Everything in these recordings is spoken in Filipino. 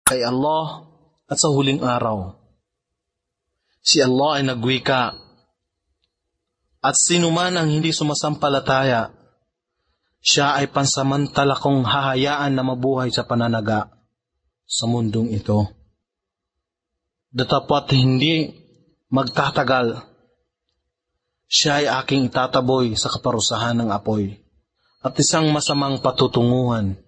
kay Allah at sa huling araw. Si Allah ay nagwika, at sino man ang hindi sumasampalataya, siya ay pansamantala kong hahayaan na mabuhay sa pananaga sa mundong ito. Datapwat hindi magtatagal, siya ay aking itataboy sa kaparusahan ng apoy at isang masamang patutunguhan.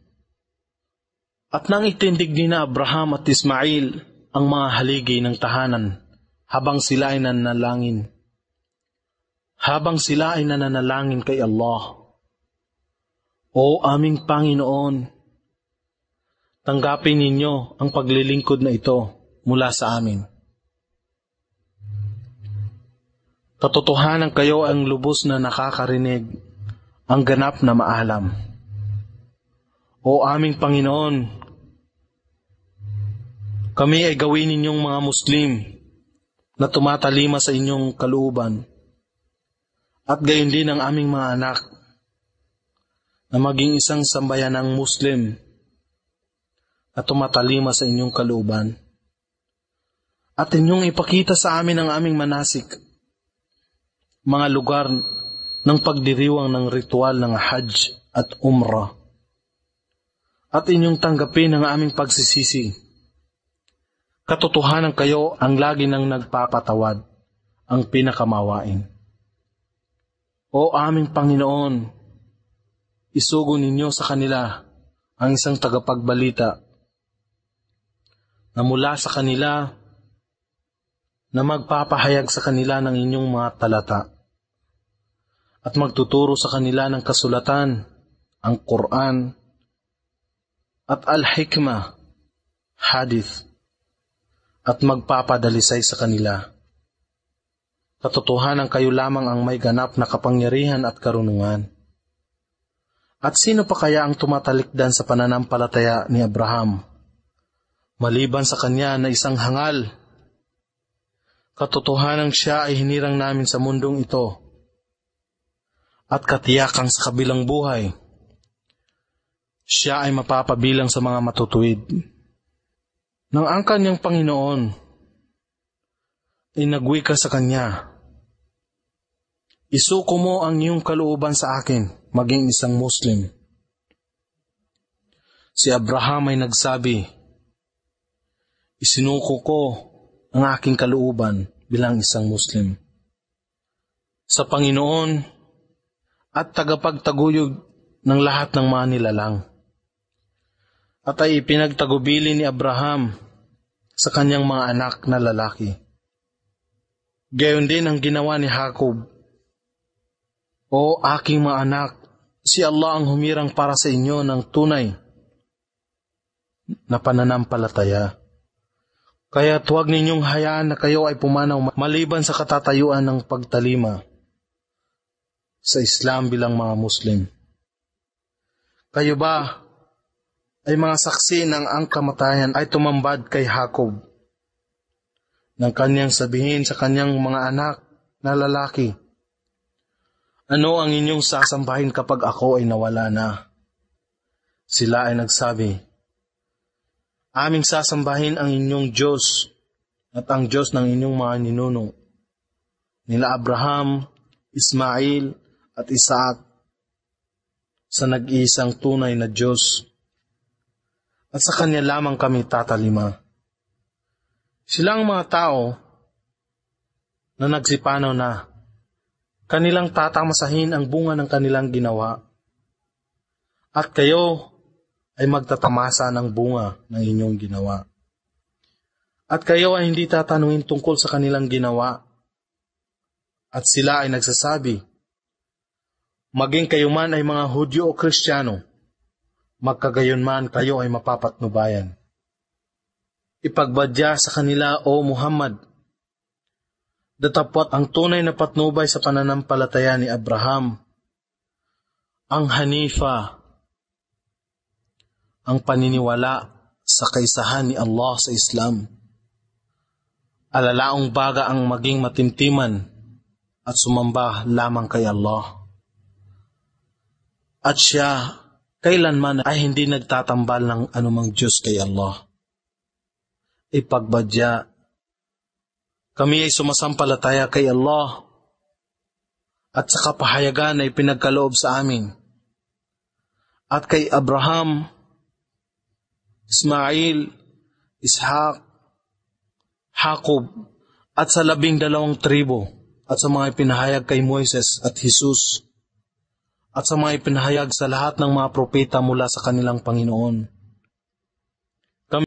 At nang itindig ni na Abraham at Ismail ang mga haligi ng tahanan habang sila ay nanalangin. Habang sila ay nananalangin kay Allah, O aming Panginoon, tanggapin ninyo ang paglilingkod na ito mula sa amin. Katotohanan kayo ang lubos na nakakarinig, ang ganap na maalam. O aming Panginoon, kami ay gawin ninyong mga Muslim na tumatalima sa inyong kalooban, at gayon din ang aming mga anak na maging isang sambayanang Muslim na tumatalima sa inyong kalooban. At inyong ipakita sa amin ang aming manasik, mga lugar ng pagdiriwang ng ritual ng Hajj at Umrah. At inyong tanggapin ang aming pagsisisi. Katotohanan kayo ang lagi nang nagpapatawad, ang pinakamawain. O aming Panginoon, isugo ninyo sa kanila ang isang tagapagbalita na mula sa kanila na magpapahayag sa kanila ng inyong mga talata at magtuturo sa kanila ng kasulatan, ang Quran at Al-Hikmah, Hadith, at magpapadalisay sa kanila. Katotohanan kayo lamang ang may ganap na kapangyarihan at karunungan. At sino pa kaya ang tumatalikdan sa pananampalataya ni Abraham, maliban sa kanya na isang hangal? Katotohanan siya ay hinirang namin sa mundong ito, at katiyakang sa kabilang buhay, siya ay mapapabilang sa mga matutuwid. Nang ang kanyang Panginoon ay nagwika sa kanya, isuko mo ang iyong kalooban sa akin, maging isang Muslim. Si Abraham ay nagsabi, isinuko ko ang aking kalooban bilang isang Muslim sa Panginoon at tagapagtaguyod ng lahat ng mga nilalang. At ay ipinagtagubili ni Abraham sa kanyang mga anak na lalaki. Gayon din ang ginawa ni Jacob. O aking mga anak, si Allah ang humirang para sa inyo ng tunay na pananampalataya. Kaya huwag ninyong hayaan na kayo ay pumanaw maliban sa katatayuan ng pagtalima sa Islam bilang mga Muslim. Kayo ba ay mga saksi ng ang kamatayan ay tumambad kay Jacob nang kanyang sabihin sa kanyang mga anak na lalaki, ano ang inyong sasambahin kapag ako ay nawala na? Sila ay nagsabi, aming sasambahin ang inyong Diyos at ang Diyos ng inyong mga ninuno, nila Abraham, Ismail at Isaac, sa nag-iisang tunay na Diyos. At sa Kanya lamang kami tatalima. Silang mga tao na nagsipanaw na, kanilang tatamasahin ang bunga ng kanilang ginawa, at kayo ay magtatamasa ng bunga ng inyong ginawa. At kayo ay hindi tatanungin tungkol sa kanilang ginawa. At sila ay nagsasabi, maging kayo man ay mga Hudyo o Kristiyano, magkagayon man kayo ay mapapatnubayan. Ipagbadya sa kanila, O Muhammad, datapwat ang tunay na patnubay sa pananampalataya ni Abraham, ang Hanifa, ang paniniwala sa kaisahan ni Allah sa Islam. Alalaong baga ang maging matimtiman at sumamba lamang kay Allah. At siya kailanman ay hindi nagtatambal ng anumang Diyos kay Allah. ipagbadya. Kami ay sumasampalataya kay Allah at sa kapahayagan ay pinagkaloob sa amin. At kay Abraham, Ismail, Ishaq, Jacob, at sa 12 tribo, at sa mga ipinahayag kay Moises at Jesus, at sa mga ipinahayag sa lahat ng mga propeta mula sa kanilang Panginoon.